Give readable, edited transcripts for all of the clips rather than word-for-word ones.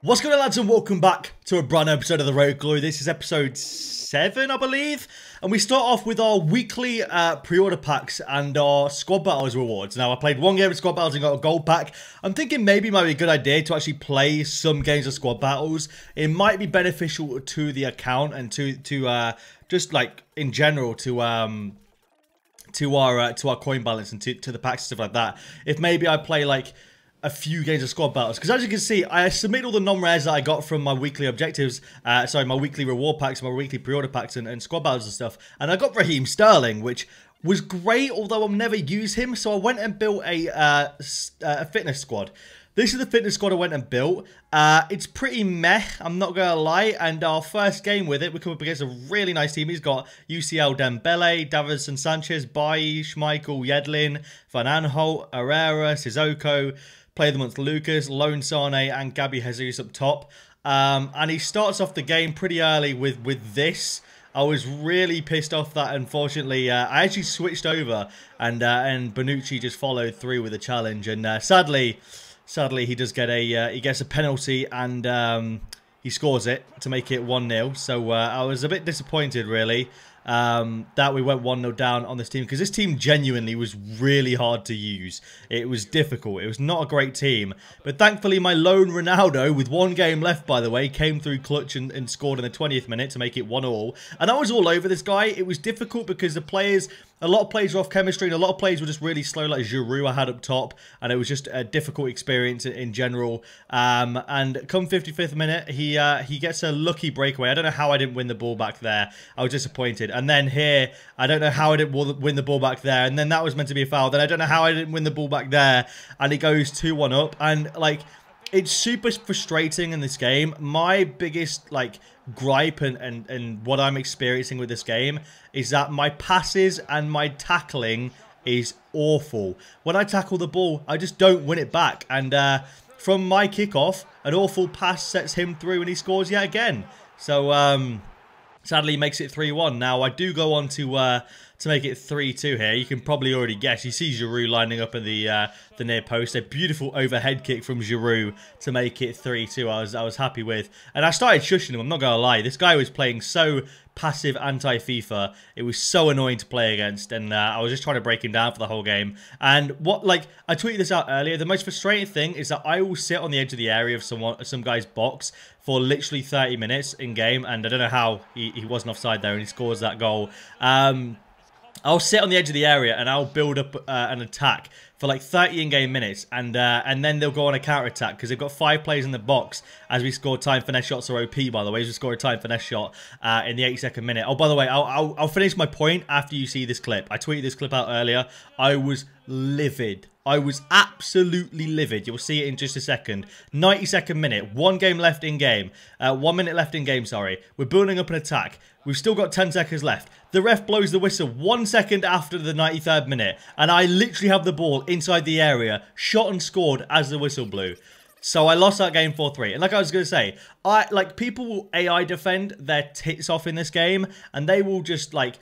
What's going on, lads, and welcome back to a brand new episode of the Road Glory. This is episode 7, I believe, and we start off with our weekly pre-order packs and our squad battles rewards. Now, I played one game of squad battles and got a gold pack. I'm thinking maybe it might be a good idea to actually play some games of squad battles. It might be beneficial to the account and to just like in general to our coin balance and to the packs and stuff like that. If maybe I play like a few games of squad battles, because as you can see, I submit all the non-rares that I got from my weekly objectives, my weekly reward packs, my weekly pre-order packs and squad battles and stuff, and I got Raheem Sterling, which was great, although I'll never use him, so I went and built a fitness squad. This is the fitness squad I went and built. It's pretty meh, I'm not going to lie, and our first game with it, we come up against a really nice team. He's got UCL Dembele, Davinson Sanchez, Bailly, Schmeichel, Yedlin, Van Aanholt, Herrera, Sissoko, Play the Month Lucas, Lone Sane, and Gabby Jesus up top. And he starts off the game pretty early with this. I was really pissed off that, unfortunately, I actually switched over, and Bonucci just followed through with the challenge. And sadly, he does get he gets a penalty, and he scores it to make it 1-0. So I was a bit disappointed, really, that we went 1-0 down on this team, because this team genuinely was really hard to use. It was difficult. It was not a great team, but thankfully my lone Ronaldo, with one game left by the way, came through clutch and scored in the 20th minute to make it 1-1. And I was all over this guy. It was difficult because a lot of players were off chemistry, and a lot of players were just really slow, like Giroud I had up top, and it was just a difficult experience in general. And come 55th minute, he gets a lucky breakaway. I don't know how I didn't win the ball back there. I was disappointed. And then here, I don't know how I didn't win the ball back there, and then that was meant to be a foul. Then I don't know how I didn't win the ball back there, and it goes 2-1 up. And like, it's super frustrating in this game. My biggest like gripe and what I'm experiencing with this game is that my passes and my tackling is awful. When I tackle the ball, I just don't win it back. And from my kickoff, an awful pass sets him through and he scores yet again. So sadly, he makes it 3-1. Now, I do go on to make it 3-2 here. You can probably already guess. You see Giroud lining up in the near post. A beautiful overhead kick from Giroud to make it 3-2. I was happy with. And I started shushing him. I'm not going to lie. This guy was playing so passive anti-FIFA. It was so annoying to play against. And I was just trying to break him down for the whole game. And I tweeted this out earlier. The most frustrating thing is that I will sit on the edge of the area of some guy's box for literally 30 minutes in game. And I don't know how he wasn't offside there and he scores that goal. I'll sit on the edge of the area and I'll build up an attack for like 30 in-game minutes, and then they'll go on a counter-attack because they've got 5 players in the box as we score time finesse shots are OP, by the way. As we score a time finesse shot in the 82nd minute. Oh, by the way, I'll finish my point after you see this clip. I tweeted this clip out earlier. I was livid. I was absolutely livid. You'll see it in just a second. 92nd minute. 1 game left in game. 1 minute left in game, sorry. We're building up an attack. We've still got 10 seconds left. The ref blows the whistle 1 second after the 93rd minute. And I literally have the ball inside the area, shot and scored as the whistle blew. So I lost that game 4-3. And like I was going to say, people will AI defend their tits off in this game. And they will just like,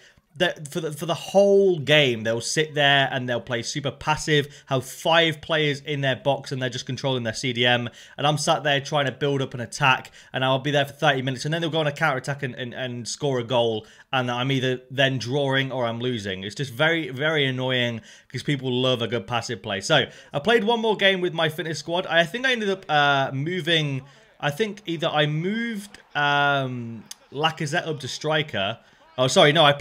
for the whole game, they'll sit there and they'll play super passive, have 5 players in their box and they're just controlling their CDM, and I'm sat there trying to build up an attack, and I'll be there for 30 minutes, and then they'll go on a counter-attack and score a goal, and I'm either then drawing or I'm losing. It's just very, very annoying because people love a good passive play. So I played one more game with my fitness squad. I think I ended up moving, I think either I moved Lacazette up to striker. Oh, sorry, no,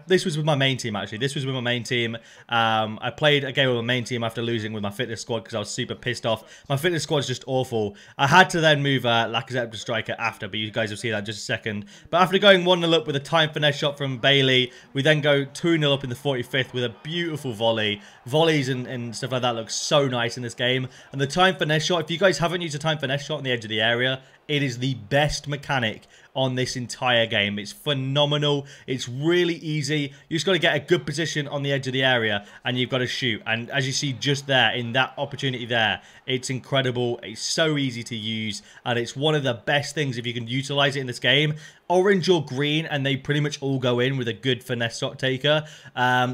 this was with my main team, actually. This was with my main team. I played a game with my main team after losing with my fitness squad because I was super pissed off. My fitness squad's just awful. I had to then move Lacazette to striker after, but you guys will see that in just a second. But after going 1-0 up with a time finesse shot from Bailly, we then go 2-0 up in the 45th with a beautiful volley. Volleys and stuff like that look so nice in this game. And the time finesse shot, if you guys haven't used a time finesse shot on the edge of the area, it is the best mechanic on this entire game. It's phenomenal. phenomenal. It's really easy. You just got to get a good position on the edge of the area and you've got to shoot. And as you see just there, in that opportunity there, it's incredible. It's so easy to use and it's one of the best things if you can utilize it in this game. Orange or green, and they pretty much all go in with a good finesse shot taker.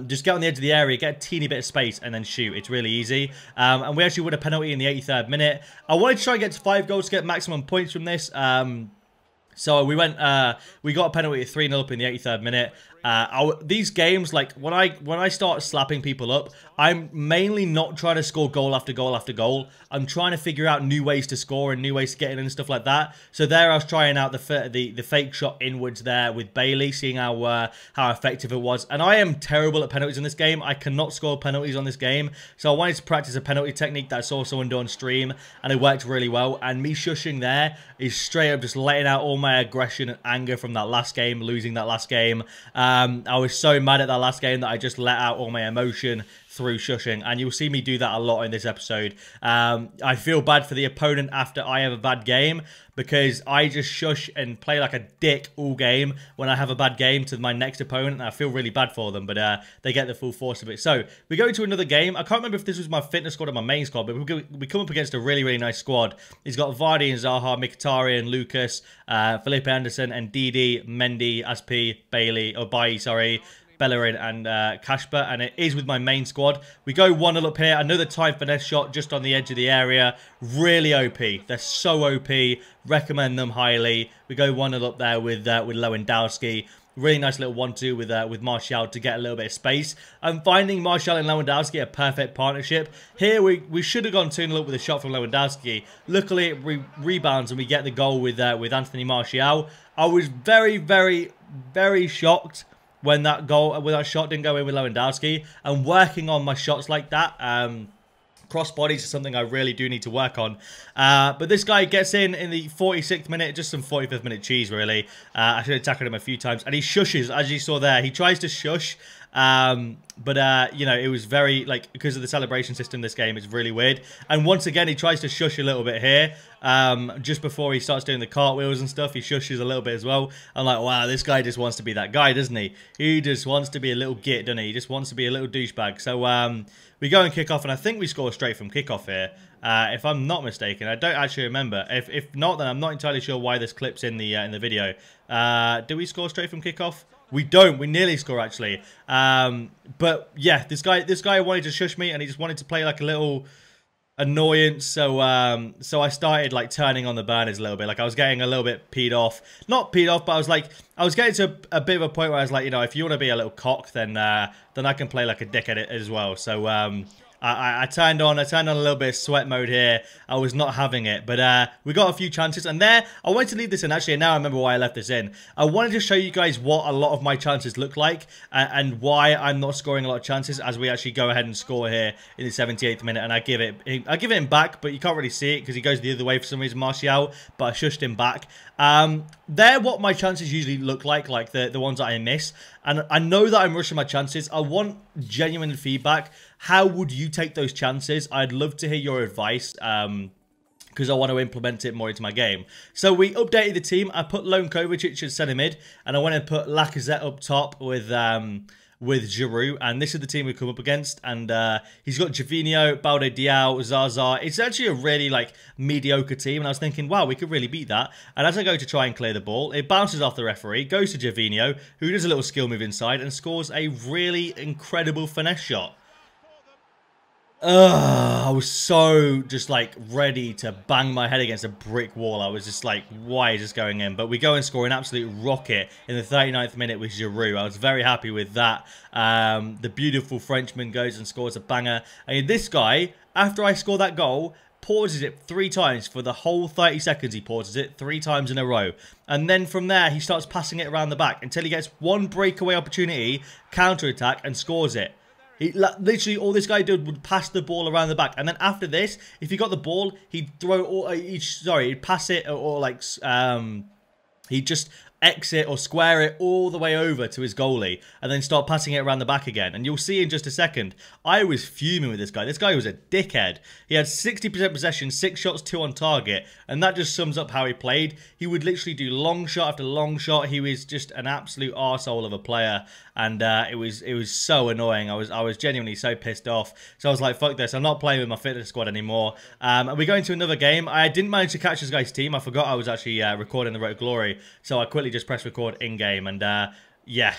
Just get on the edge of the area, get a teeny bit of space, and then shoot. It's really easy. And we actually won a penalty in the 83rd minute. I wanted to try and get to 5 goals to get maximum points from this. So we got a penalty at 3-0 up in the 83rd minute. These games, like when I start slapping people up, I'm mainly not trying to score goal after goal after goal. I'm trying to figure out new ways to score and new ways to get in and stuff like that. So there I was trying out the fake shot inwards there with Bailey, seeing how effective it was. And I am terrible at penalties in this game. I cannot score penalties on this game. So I wanted to practice a penalty technique that I saw someone do on stream, and it worked really well. And me shushing there is straight up just letting out all my aggression and anger from that last game, losing that last game. I was so mad at that last game that I just let out all my emotion through shushing, and you'll see me do that a lot in this episode. I feel bad for the opponent after I have a bad game because I just shush and play like a dick all game when I have a bad game to my next opponent, and I feel really bad for them, but they get the full force of it. So we go into another game. I can't remember if this was my fitness squad or my main squad, but we come up against a really, really nice squad. He's got Vardy and Zaha, Mkhitaryan, Lucas, Felipe Anderson, and Didi, Mendy, Aspi, Bailey, or Bailly, sorry, Bellerin and Kasper, and it is with my main squad. We go 1-0 up here. Another time finesse shot just on the edge of the area. Really OP. They're so OP. Recommend them highly. We go 1-0 up there with Lewandowski. Really nice little 1-2 with Martial to get a little bit of space. I'm finding Martial and Lewandowski a perfect partnership. Here we should have gone 2-0 up with a shot from Lewandowski. Luckily it rebounds and we get the goal with Anthony Martial. I was very, very, very shocked when that shot didn't go in with Lewandowski. I'm working on my shots like that. Cross bodies is something I really do need to work on. But this guy gets in the 46th minute, just some 45th minute cheese, really. I should have tackled him a few times. And he shushes, as you saw there. He tries to shush. But you know, it was very, like, because of the celebration system in this game, it's really weird. And once again, he tries to shush a little bit here. Just before he starts doing the cartwheels and stuff, he shushes a little bit as well. I'm like, wow, this guy just wants to be that guy, doesn't he? He just wants to be a little git, doesn't he? He just wants to be a little douchebag. So, we go and kick off, and I think we score straight from kickoff here. If I'm not mistaken, I don't actually remember. If not, then I'm not entirely sure why this clip's in the video. Do we score straight from kickoff? We don't. We nearly score, actually. But yeah, this guy wanted to shush me, and he just wanted to play like a little annoyance. So I started like turning on the burners a little bit. Like I was getting a little bit peed off. Not peed off, but I was getting to a bit of a point where I was like, you know, if you want to be a little cock, then I can play like a dick at it as well. So I turned on a little bit of sweat mode here. I was not having it, but we got a few chances, and there I wanted to leave this in. Actually, now I remember why I left this in. I wanted to show you guys what a lot of my chances look like, and why I'm not scoring a lot of chances as we actually go ahead and score here in the 78th minute. And I give it him back, but you can't really see it because he goes the other way for some reason, Martial. But I shushed him back. They're what my chances usually look like the ones that I miss. And I know that I'm rushing my chances. I want genuine feedback. How would you take those chances? I'd love to hear your advice. Because I want to implement it more into my game. So we updated the team. I put Lone Kovacic as centre mid, and I went and put Lacazette up top with Giroud, and this is the team we come up against. And he's got Javinho, Balde Diao, Zaza. It's actually a really like mediocre team, and I was thinking, wow, we could really beat that. And as I go to try and clear the ball, it bounces off the referee, goes to Javinho, who does a little skill move inside and scores a really incredible finesse shot. I was so just like ready to bang my head against a brick wall. I was just like, why is this going in? But we go and score an absolute rocket in the 39th minute with Giroud. I was very happy with that. The beautiful Frenchman goes and scores a banger. And this guy, after I score that goal, pauses it 3 times for the whole 30 seconds. He pauses it 3 times in a row. And then from there, he starts passing it around the back until he gets one breakaway opportunity, counter-attack, and scores it. Literally, all this guy did would pass the ball around the back, and then after this, if he got the ball, he'd pass it, or like, he'd just exit or square it all the way over to his goalie and then start passing it around the back again. And you'll see in just a second, I was fuming with this guy. This guy was a dickhead. He had 60% possession, 6 shots, 2 on target, and that just sums up how he played. He would literally do long shot after long shot. He was just an absolute arsehole of a player, and it was so annoying. I was genuinely so pissed off. So I was like, fuck this, I'm not playing with my fitness squad anymore. And we go into another game. I didn't manage to catch this guy's team. I forgot I was actually recording the Road to Glory, so I quickly just pressed record in-game, and yeah,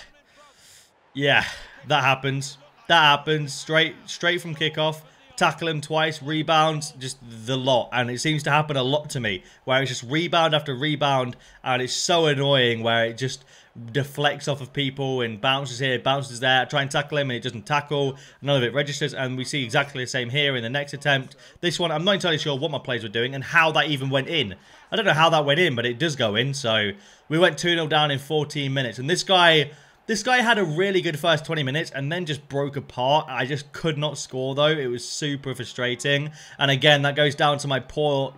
that happens. That happens straight from kickoff. Tackle him twice, rebounds, just the lot. And it seems to happen a lot to me, where it's just rebound after rebound, and it's so annoying where it just deflects off of people and bounces here, bounces there. I try and tackle him and it doesn't tackle. None of it registers, and we see exactly the same here in the next attempt. This one, I'm not entirely sure what my players were doing and how that even went in. I don't know how that went in, but it does go in. So we went 2-0 down in 14 minutes, and this guy had a really good first 20 minutes and then just broke apart. I just could not score, though. It was super frustrating. And again, that goes down to my poor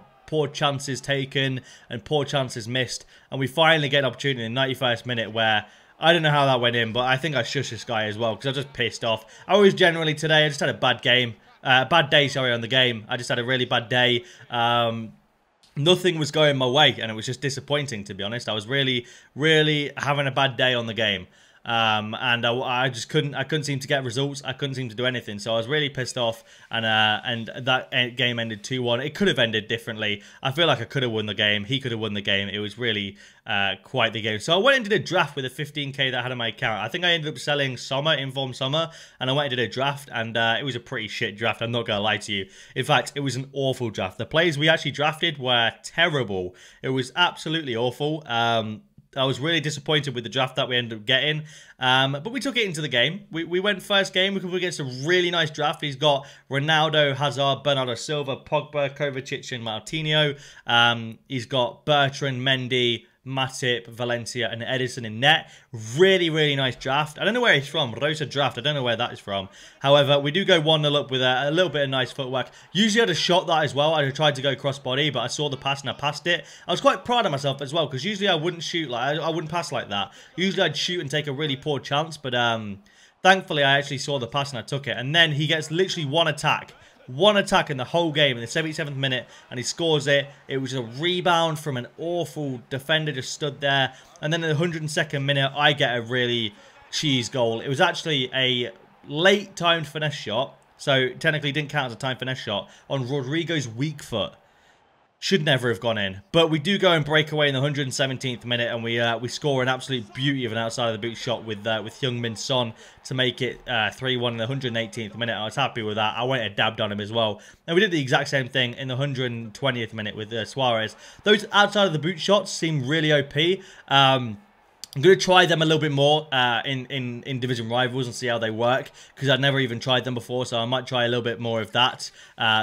chances taken and poor chances missed. And we finally get an opportunity in the 91st minute where I don't know how that went in, but I think I shushed this guy as well because I was just pissed off. I was generally today, I just had a bad game. Bad day, sorry, on the game. I just had a really bad day. Nothing was going my way, and it was just disappointing, to be honest. I was really, really having a bad day on the game. And I just couldn't seem to get results. I couldn't seem to do anything. So I was really pissed off, and that game ended 2-1. It could have ended differently. I feel like I could have won the game. He could have won the game. It was really quite the game. So I went and did a draft with a 15k that I had on my account. I think I ended up selling Sommer, Inform Sommer, and I went and did a draft, and it was a pretty shit draft. I'm not going to lie to you. In fact, it was an awful draft. The players we actually drafted were terrible. It was absolutely awful. I was really disappointed with the draft that we ended up getting. But we took it into the game. We went first game. We could against a really nice draft. He's got Ronaldo, Hazard, Bernardo Silva, Pogba, Kovacic, and Martinho. He's got Bertrand, Mendy, Matip, Valencia, and Edison in net. Really, really nice draft. I don't know where he's from. Rosa Draft. I don't know where that is from. However, we do go 1-0 up with a little bit of nice footwork. Usually I'd have shot that as well. I tried to go crossbody, but I saw the pass and I passed it. I was quite proud of myself as well, because usually I wouldn't shoot like I wouldn't pass like that. Usually I'd shoot and take a really poor chance, but thankfully I actually saw the pass and I took it. And then he gets literally one attack in the whole game in the 77th minute, and he scores it. It was a rebound from an awful defender, just stood there. And then in the 102nd minute, I get a really cheese goal. It was actually a late timed finesse shot, so technically didn't count as a timed finesse shot, on Rodrigo's weak foot. Should never have gone in. But we do go and break away in the 117th minute, and we score an absolute beauty of an outside of the boot shot with Heung-min Son to make it 3-1 in the 118th minute. I was happy with that. I went and dabbed on him as well. And we did the exact same thing in the 120th minute with Suarez. Those outside of the boot shots seem really OP. I'm going to try them a little bit more in Division Rivals and see how they work, because I'd never even tried them before, so I might try a little bit more of that.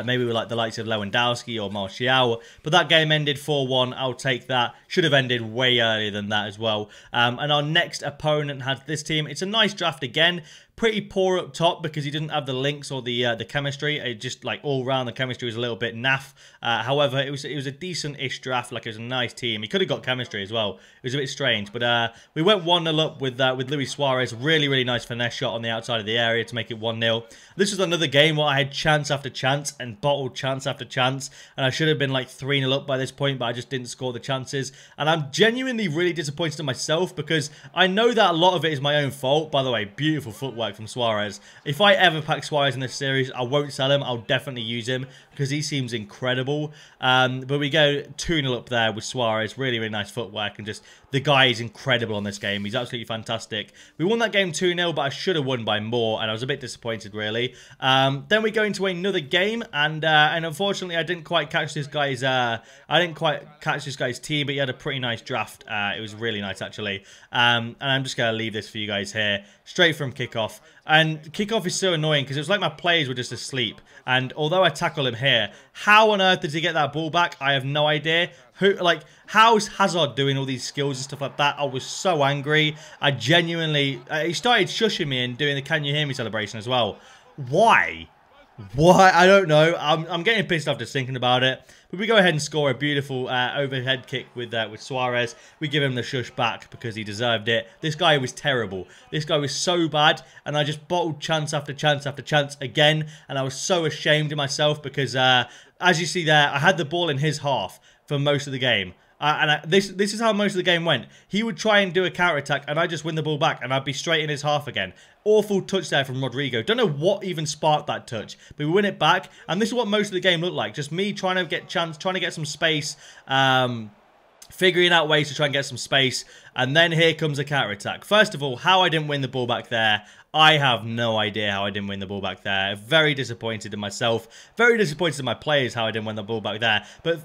Maybe with like the likes of Lewandowski or Martial. But that game ended 4-1. I'll take that. Should have ended way earlier than that as well. And our next opponent has this team. It's a nice draft again. Pretty poor up top because he didn't have the links or the chemistry. It just like all round the chemistry was a little bit naff. However, it was a decent-ish draft. Like, it was a nice team. He could have got chemistry as well. It was a bit strange, but we went 1-0 up with Luis Suarez. Really, really nice finesse shot on the outside of the area to make it 1-0. This was another game where I had chance after chance and bottled chance after chance, and I should have been like 3-0 up by this point, but I just didn't score the chances. And I'm genuinely really disappointed in myself because I know that a lot of it is my own fault. By the way, beautiful footwork from Suarez. If I ever pack Suarez in this series, I won't sell him. I'll definitely use him because he seems incredible. But we go 2-0 up there with Suarez. Really, really nice footwork, and just the guy is incredible on this game. He's absolutely fantastic. We won that game 2-0, but I should have won by more, and I was a bit disappointed, really. Then we go into another game, and unfortunately, I didn't quite catch this guy's. Team, but he had a pretty nice draft. It was really nice, actually. And I'm just gonna leave this for you guys here, straight from kickoff. And kickoff is so annoying because it was like my players were just asleep. And although I tackle him here, how on earth did he get that ball back? I have no idea. How's Hazard doing all these skills and stuff like that? I was so angry. I genuinely... he started shushing me and doing the Can You Hear Me celebration as well. Why? Why? I don't know. I'm getting pissed off just thinking about it. But we go ahead and score a beautiful overhead kick with Suarez. We give him the shush back because he deserved it. This guy was terrible. This guy was so bad. And I just bottled chance after chance after chance again. And I was so ashamed of myself because, as you see there, I had the ball in his half for most of the game. This is how most of the game went. He would try and do a counter-attack, and I'd just win the ball back, and I'd be straight in his half again. Awful touch there from Rodrigo. Don't know what even sparked that touch, but we win it back, and this is what most of the game looked like. Just me trying to get chance, trying to get some space, figuring out ways to try and get some space, and then here comes a counter-attack. First of all, how I didn't win the ball back there, I have no idea how I didn't win the ball back there. Very disappointed in myself. Very disappointed in my players how I didn't win the ball back there. But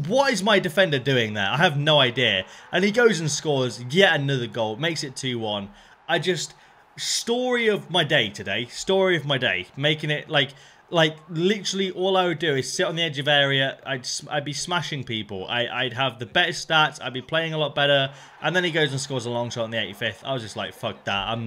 what is my defender doing there? I have no idea. And he goes and scores yet another goal. Makes it 2-1. I just... Story of my day today. Story of my day. Making it like literally all I would do is sit on the edge of area. I'd be smashing people. I'd have the better stats. I'd be playing a lot better. And then he goes and scores a long shot in the 85th. I was just like, fuck that.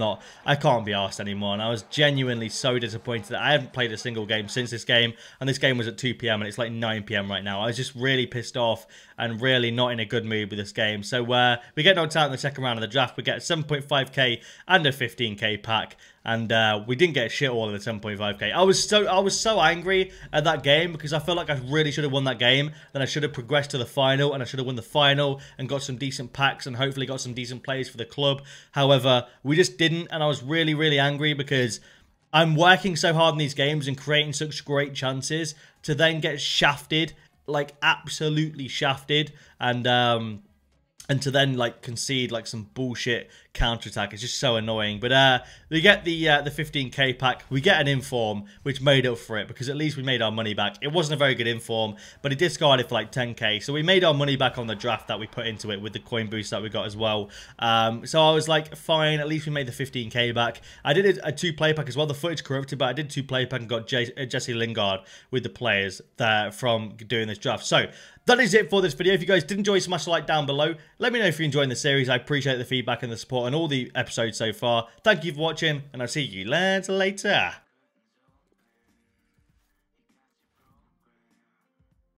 I can't be arsed anymore. And I was genuinely so disappointed that I haven't played a single game since this game. And this game was at 2 PM and it's like 9 PM right now. I was just really pissed off and really not in a good mood with this game. So we get knocked out in the second round of the draft. We get 7.5k and a 15k pack. And we didn't get shit all of the 10.5k. I was so angry at that game because I felt like I really should have won that game. Then I should have progressed to the final and I should have won the final and got some decent packs and hopefully got some decent players for the club. However, we just didn't, and I was really, really angry because I'm working so hard in these games and creating such great chances to then get shafted, like absolutely shafted, and to then like concede like some bullshit counter-attack. It's just so annoying. But we get the 15k pack. We get an inform, which made up for it because at least we made our money back. It wasn't a very good inform, but it discarded for like 10k. So we made our money back on the draft that we put into it with the coin boost that we got as well. So I was like, fine, at least we made the 15k back. I did a 2-player pack as well. The footage corrupted, but I did 2-player pack and got Jesse Lingard with the players there from doing this draft. So that is it for this video. If you guys did enjoy, smash a like down below. Let me know if you're enjoying the series. I appreciate the feedback and the support on all the episodes so far. Thank you for watching, and I'll see you later.